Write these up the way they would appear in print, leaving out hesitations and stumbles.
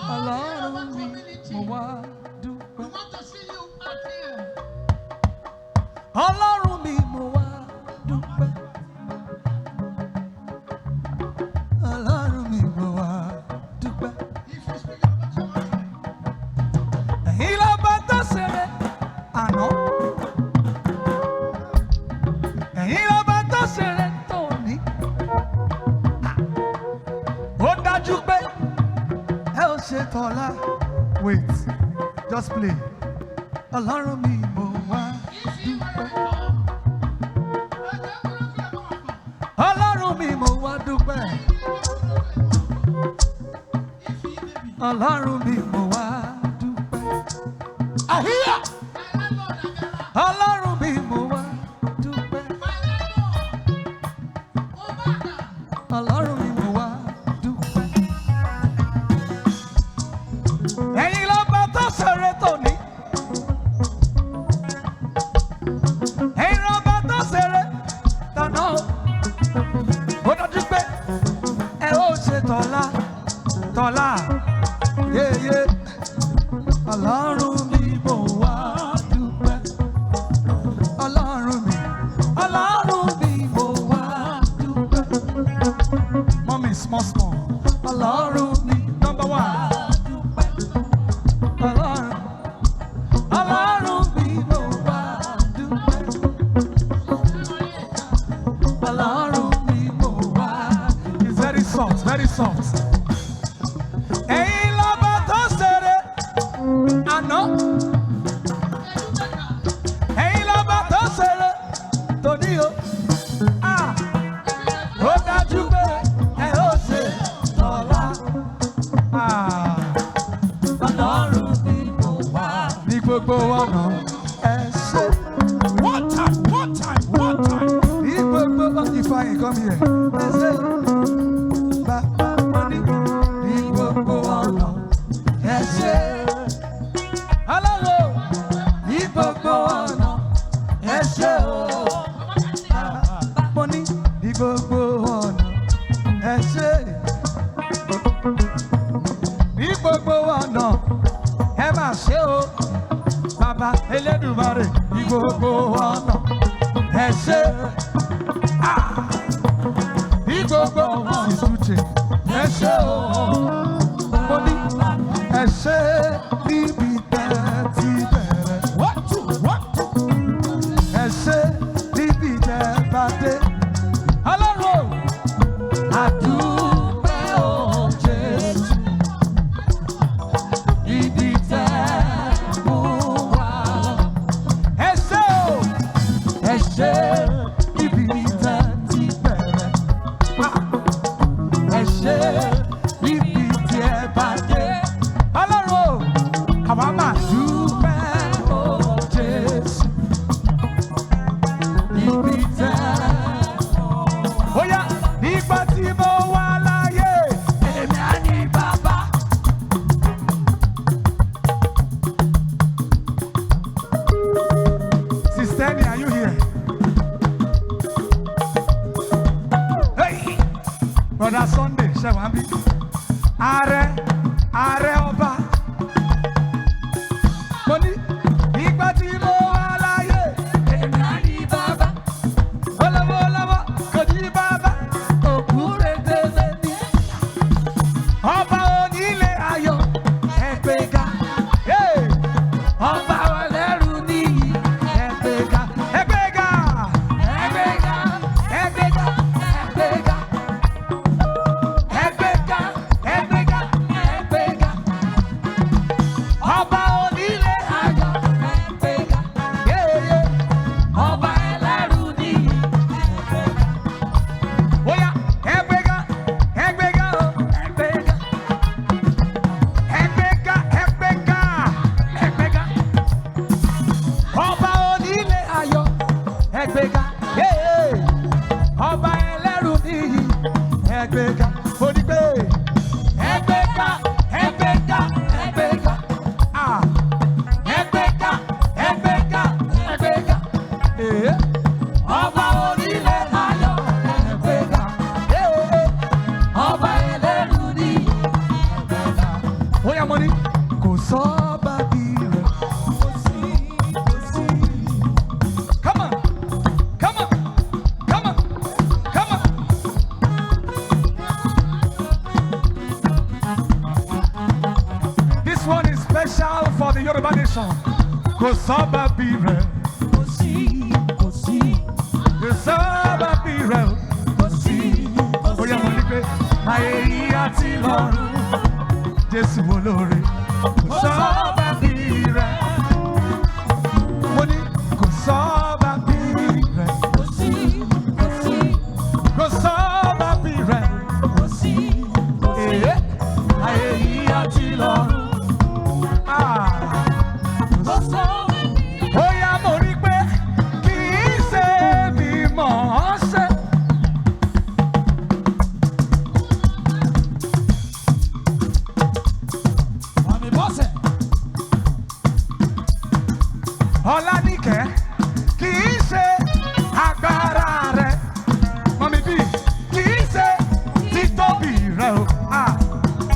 Ọlọ́run mi mo wá dúpẹ́. Ọlọ́run mi mo wá dúpẹ́. Ọlọ́run mi mo wá dúpẹ́. Ẹ̀yin lọ́ba tó ṣeré àná. Ẹ̀yin lọ́ba tó ṣeré tòní. Ó dájú pé ẹ ó ṣe tọ́lá. Wait, just play. Ọlọ́run mi mo wá dúpẹ́. Ọlọ́run mi mo wá dúpẹ́. Ọlọ́run mi mo wá dúpẹ́. Àhíyá! Ọlọ́run mi mo wá dúpẹ́. Ọlọ́run mi mo wá dúpẹ́. Ẹ̀yin lọ́ba tó ṣeré tòní. Ẹ̀yin lọ́ba tó ṣeré tàná. Ó dájú pé ẹ ó ṣe tọ́lá. Tọ́lá. Yéyé. Ọlọ́run mi mo wá dúpẹ́. Ọlọ́run mi mo wá dúpẹ́. Mommy, small. Ọlọ́run mi number one. Ọlọ́run mi mo wá dúpẹ́. Ọlọ́run mi mo wá. It's very soft, very soft. Ẹ̀yin lọ́ba tó ṣeré àná. Ẹ̀yin lọ́ba tó ṣeré tòní o. Ó dájú pé ẹ ó ṣe tọ́lá. Ọlọ́run mi mo wá ní gbogbo ọ̀nà ẹ ṣe. One time. Ní gbogbo ìfàyín come here. Ẹ ṣe. Bàbá mo ní gbogbo ọ̀nà ẹ ṣe. Ọlọ́run ní gbogbo ọ̀nà ẹ ṣe o. Mo ní gbogbo ọ̀nà ẹ ṣe. Ní gbogbo ọ̀nà ẹ máa ṣe o. Bàbá Elédùmarè ní gbogbo ọ̀nà ẹ ṣe. Ní gbogbo ìsúnjẹ ẹ ṣe o. Mo ní ẹ ṣe níbi tẹ́ ti bẹ̀rẹ̀. Ẹ ṣe níbi tẹ́ bá dé. Ọlọ́run àdúpẹ́ o Jésù. Ibi tẹ́ mú wá. Ẹ ṣe o. Ẹ ṣe níbi tẹ́ ti bẹ̀rẹ̀. Ẹ ṣe níbi tẹ́ bá dé. Ọlọ́run àwa máa dúpẹ́ o Jésù. Ibi tẹ́ ó yá nígbà tí mo wà láyé èmi á ní bàbá. Sister, are you here? Hey, Brother Sunday, ṣe wá bí? Ààrẹ ọba. Mo ní nígbà tí mo wà láyé èmi á ní bàbá. Olówó kò ní bàbá. Òkú rètèlè ní. Ọba onílé ayọ̀ ẹgbẹ́ga. Ọba ọlẹ́rù níyì ẹgbẹ́ga. Ẹgbẹ́ga. Ọba onílé ayọ̀ ẹgbẹ́ga. Ọba ẹlẹ́rù níyì ẹgbẹ́ga. Oya ẹgbẹ́ga o ẹgbẹ́ga. Ọba onílé ayọ̀ ẹgbẹ́ga. Ọba ẹlẹ́rù níyì ẹgbẹ́ga. Onígbé ẹgbẹ́ga. Ọba onílé ayọ̀ ẹgbẹ́ga. Ọba ẹlẹ́rù níyì ẹgbẹ́ga. Oya song. Kò sọ́ba bí rẹ̀. Kò sí. Kò sọ́ba bí rẹ̀. Kò sí. Bóyá mo ní pé ayé yìí àti lọ́run. Jésù olóore. Kò sọ́ba bí rẹ̀. Mo ní kò sọ́ba bí rẹ̀. Kò sí. Kò sọ́ba bí rẹ̀. Kò sí. Ayé yìí àti lọ́run. Bóyá mo rí pé kì í ṣe mi mọ̀ ọ́ ṣe. Mami bọ́sẹ̀. Ọláníkẹ́ kì í ṣe agbára rẹ̀. Mami bí kì í ṣe títóbi rẹ̀ o.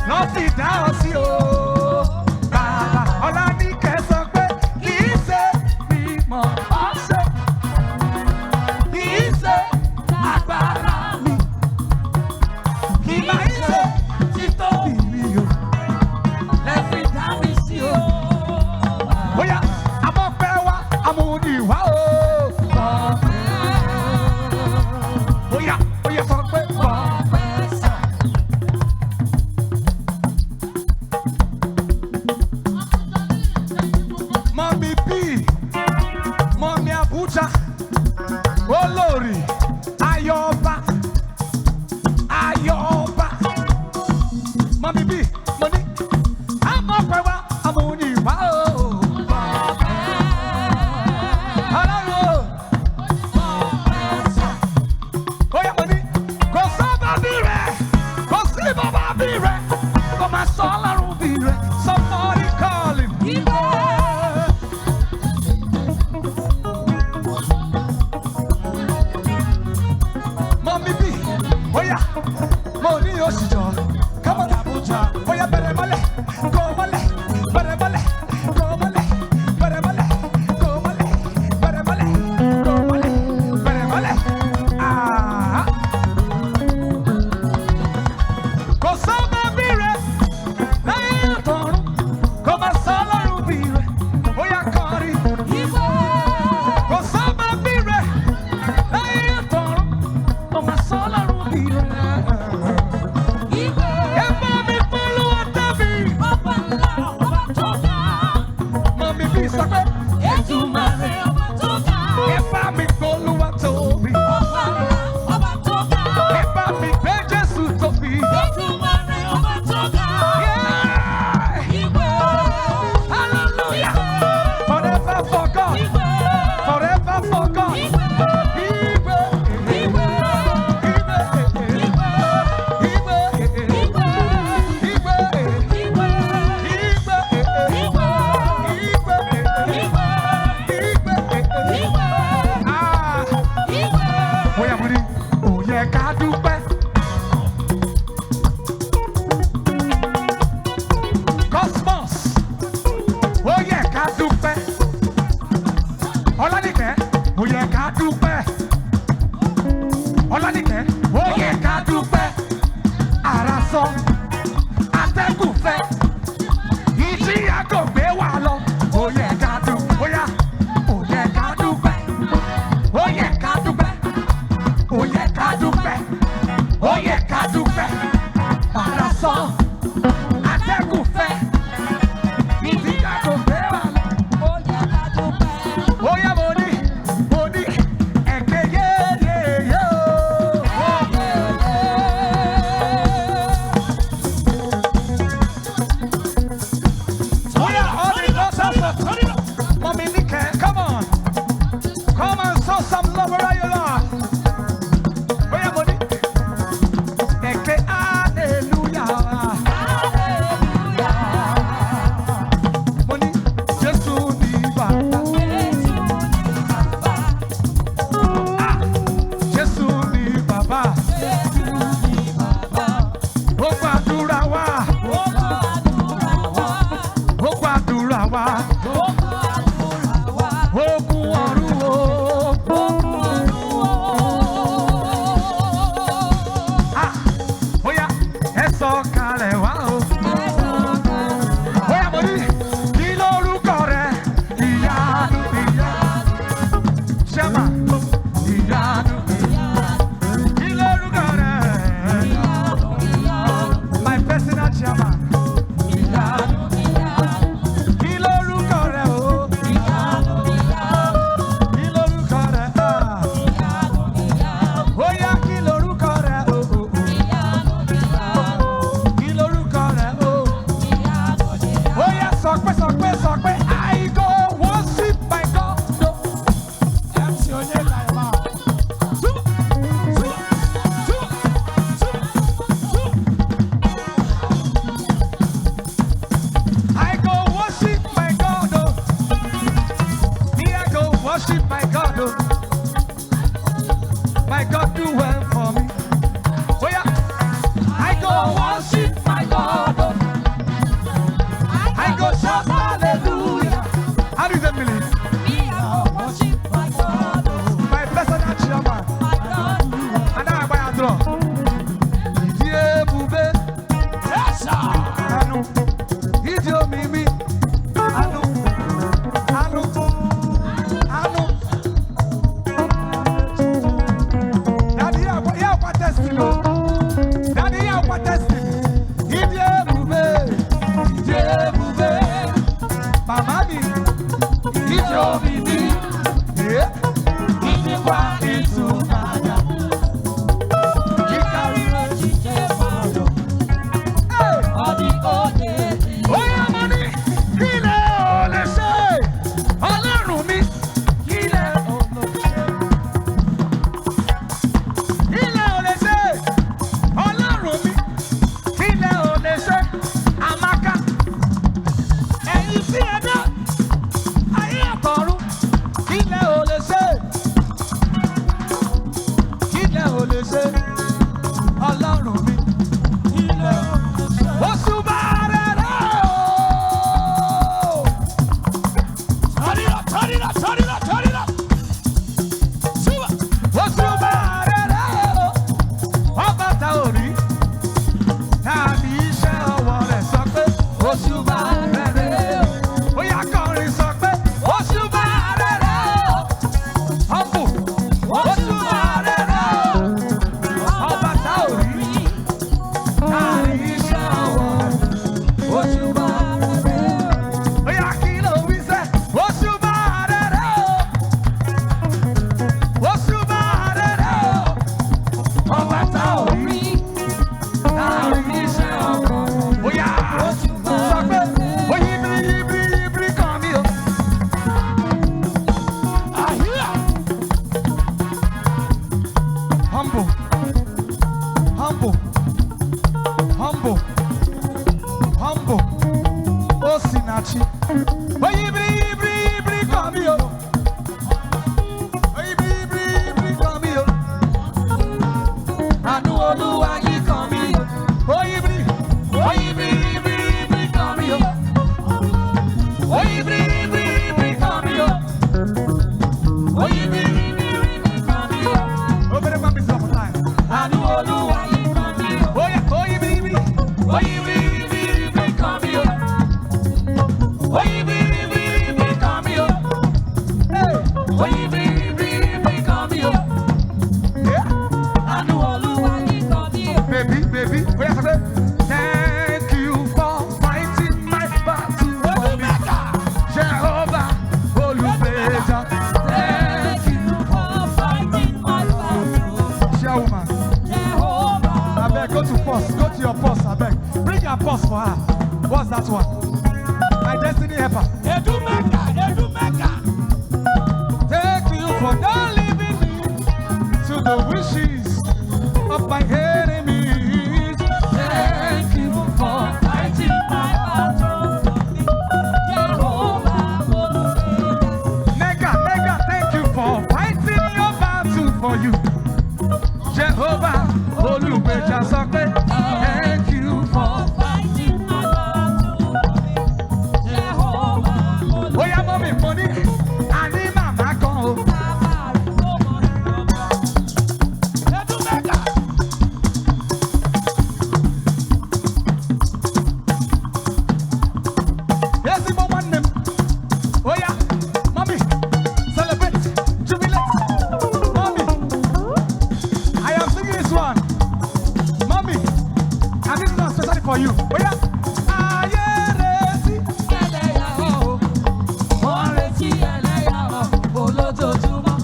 Lọ́ ti dá ọ sí o. Bàbá Ọláníkẹ́ sọ pé kì í ṣe mímọ̀ ọ́ ṣe. Kì í ṣe agbára mi. Kì í ṣe títóbi mi o. Lẹ́sìn dá mi sí o. Bóyá àmọ́ pẹ́ wá, àmọ́ òní wá o. Bóyá sọ pé bọ̀. Mami B, Mami Abuja, Olórí, Ayọ̀ọba, Mami B, mo ní àmọ́ pẹ́ wá, àmọ́ òní wá o. Ọlọ́run o. Bóyá mo ní kò sọ́ba bí rẹ̀, kò sí bàbá bí rẹ̀, kò máa sọ Ọlọ́run bí rẹ̀, somebody call him. Mami B, bóyá mo ní oṣù jọ, come on Abuja, bóyá bẹ̀rẹ̀ mọ́lẹ̀, kò mọ́lẹ̀, bẹ̀rẹ̀ mọ́lẹ̀, kò mọ́lẹ̀, bẹ̀rẹ̀ mọ́lẹ̀, kò mọ́lẹ̀, bẹ̀rẹ̀ mọ́lẹ̀, kò mọ́lẹ̀, bẹ̀rẹ̀ mọ́lẹ̀. Kò sọ́ba bí rẹ̀ láyé àtọ̀run, kò máa sọ Ọlọ́run bí rẹ̀, bóyá kọrin. Kò sọ́ba bí rẹ̀ láyé àtọ̀run, kò máa sọ Ọlọ́run bí rẹ̀. Ẹ bá mi pẹ̀lú ọ̀tẹ̀bí. Mami bí sọ pé Èdùmàrè ọba tó ga. Ẹ bá mi pẹ̀lú ọ̀tẹ̀bí. Ẹ bá mi gbé Jésù tóbi. Hallelujah. Forever for God. Forever for God. Bóyá mo ní ó yẹ ká dúpẹ́. Cosmos, ó yẹ ká dúpẹ́. Ọláníkẹ́, ó yẹ ká dúpẹ́. Ọláníkẹ́, ó yẹ ká dúpẹ́. Ara sọ, atẹ́gùn fẹ́, ìjì àgọ́ gbé wa lọ. Ó yẹ ká dúpẹ́. Bóyá ó yẹ ká dúpẹ́. Ó yẹ ká dúpẹ́. Ó yẹ ká dúpẹ́. Ó yẹ ká dúpẹ́. Ara sọ, atẹ́gùn fẹ́, ìjì àgọ́ gbé wa lọ. Bóyá mo ní ẹ̀kẹ́ yéyéyé o. Bóyá ọdún lọ́sọ̀ sọ. Mami Níkẹ́, come on. Come and show some love where you are. Bóyá mo ní ẹ̀kẹ́ hallelujah. humble, humble, humble. Oh, Sinachi. Oh, Ibri, come here. Oh, Ibri, come here. Anu Oluwa, you come here. Oh, Ibri, come here. Oh, Ibri, come here. Oh, Ibri, come here. Oh, better come this one time. Anu Oluwa, you come here. Oh, yeah, oh, Ibri, come here. Oh, Ibri, come here. Hey, oh, Ibri, come here. Yeah. Anu Oluwa, you come here. Baby, wait a second. Thank you for fighting my battle for me. Jehovah, Olubeja. Thank you for fighting my battle. Chairwoman, Jehovah. I beg, go to pause. Go to your pause, I beg. Bring your pause for her. What's that one? My destiny helper. Edumeka. Thank you for not leaving me to the wishes of my enemies. Thank you for fighting my battle for me. Jehovah, Olubeja. Nega, thank you for fighting your battle for you. Jehovah, Olubeja Sokpe. Thank you for. Fighting my battle for me. Jehovah, Oh yeah, mommy, money. I need mama go. Edumeka. Yes, the one name. Oh yeah, mommy, celebrate, jubilate, mommy. I am singing this one, mommy. And this one especially for you. Oh yeah. Ayeresi. Wọ́n retí ẹlẹ́yà olójoojúmọ́.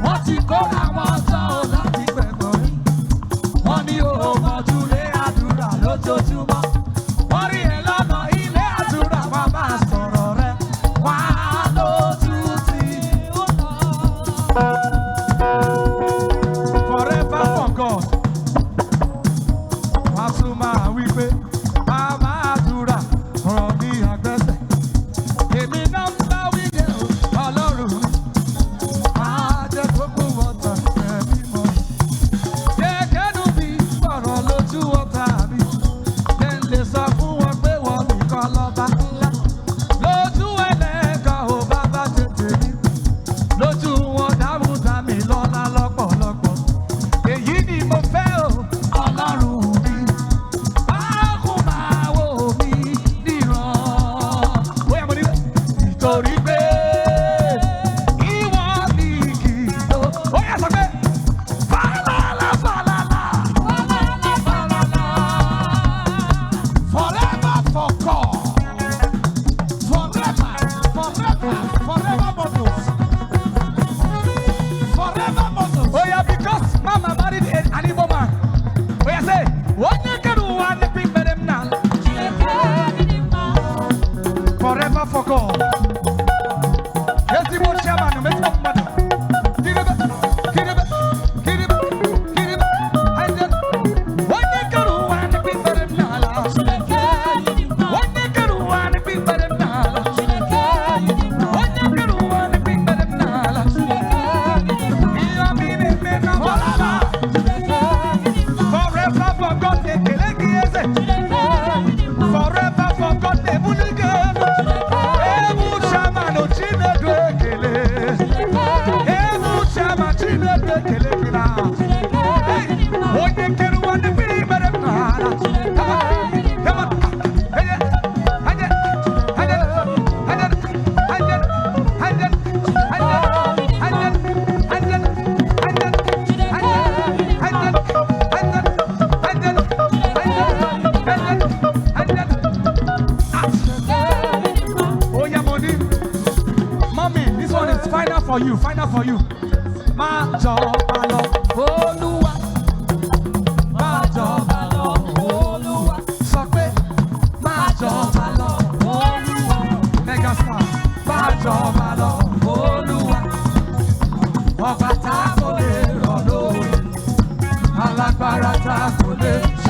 Wọ́n ti kóra wọn jọ láti gbẹ̀gbọ́n rí. Wọ́n ní òmòjú lé àdúrà lójoojúmọ́. Wọ́n rí ẹ lọ́nà ilé àdúrà, wọ́n máa sọ̀rọ̀ rẹ. Wọ́n á lójú tí ó lọ. Forever for God. Wọ́n á tún máa wí pé màmá àdúrà ọ̀rọ̀ mi àgbẹ̀sẹ̀. Èmi náà ń bá wí dé o, Ọlọ́run mi. Máa jẹ́ gbogbo ọ̀tá ẹ̀mí mọ́. Jẹ́ kẹ́nu mi sọ̀rọ̀ lójú ọ̀tá mi. Kẹ́ ń lè sọ fún wọn pé wọ́n nìkan lọ́ba ńlá. Lójú ẹlẹ́gà ò bàbá tètè mi. Lójú wọn dáhùn dá mi lọ́lá lọ́pọ̀lọpọ̀. Èyí ni mo fẹ́ o, Ọlọ́run mi. Báàkùn máa wò mí níran. Bóyá mo ní bẹ́ẹ̀. Nítorí pé ìwọ ni kì í tó. Ó yẹ sọ pé fàlàlà. Forever for God. Forever models. Forever models. Oh yeah, because mama married an Igbo man. Oh yeah, say, what you can do and the people them now. Forever for God. Yes, the most chairman, the best of money. Give it. And then, what you can do and the people them now. What you can do and the people them now. What you can do and the people them now. You are meaning me now. Forever for God, they kill again. Forever for God, they will again. Ebu chama no Chinedu ekele. Ebu chama Chinedu ekele kina. Hey, oye keru wane pili mere mnara. Come on. Oh yeah, money. Mommy, this one is final for you. Final for you. Ma jọba lọ, Olúwa. Ma jọba lọ, Olúwa. Sọ pé ma jọba lọ, Olúwa. Megastar. Ma jọba lọ, Olúwa. Ọba tá kò lè rọ̀ lóyè. Alágbára tá kò lè